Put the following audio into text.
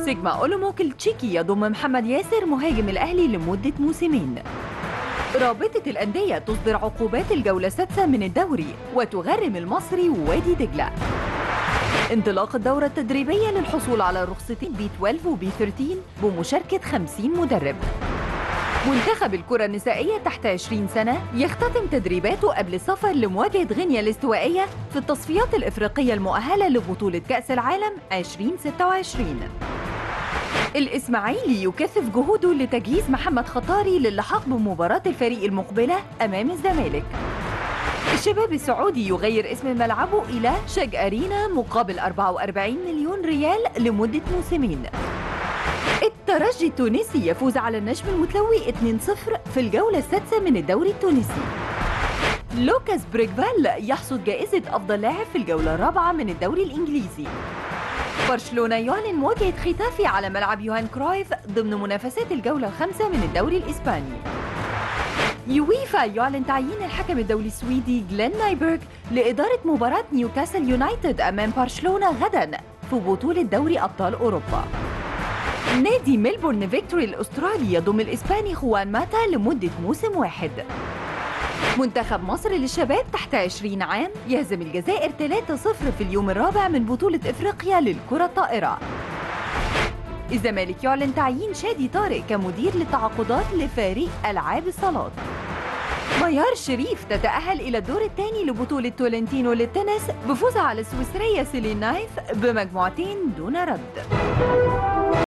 سيجما أولوموك التشيكي يضم محمد ياسر مهاجم الأهلي لمدة موسمين. رابطة الأندية تصدر عقوبات الجولة السادسة من الدوري وتغرم المصري ووادي دجلة. انطلاق الدورة التدريبية للحصول على رخصتين بي 12 وبي 13 بمشاركة 50 مدرب. منتخب الكرة النسائية تحت 20 سنة يختتم تدريباته قبل السفر لمواجهة غينيا الاستوائية في التصفيات الإفريقية المؤهلة لبطولة كأس العالم 2026. الإسماعيلي يكثف جهوده لتجهيز محمد خطاري للحاق بمباراة الفريق المقبلة أمام الزمالك. الشباب السعودي يغير اسم ملعبه إلى شج أرينا مقابل 44 مليون ريال لمدة موسمين. الترجي التونسي يفوز على النجم المتلوي 2-0 في الجولة السادسة من الدوري التونسي. لوكاس بريكفال يحصد جائزة أفضل لاعب في الجولة الرابعة من الدوري الإنجليزي. برشلونة يعلن مواجهة ختافي على ملعب يوهان كرويف ضمن منافسات الجولة الخامسة من الدوري الإسباني. يويفا يعلن تعيين الحكم الدولي السويدي جلين نايبرغ لإدارة مباراة نيوكاسل يونايتد أمام برشلونة غداً في بطولة دوري أبطال أوروبا. نادي ميلبورن فيكتوري الأسترالي يضم الإسباني خوان ماتا لمدة موسم واحد. منتخب مصر للشباب تحت 20 عام يهزم الجزائر 3-0 في اليوم الرابع من بطولة إفريقيا للكرة الطائرة. الزمالك يعلن تعيين شادي طارق كمدير للتعاقدات لفريق ألعاب الصالات. ميار شريف تتأهل إلى الدور الثاني لبطولة تولنتينو للتنس بفوزها على السويسرية سيلين نايف بمجموعتين دون رد.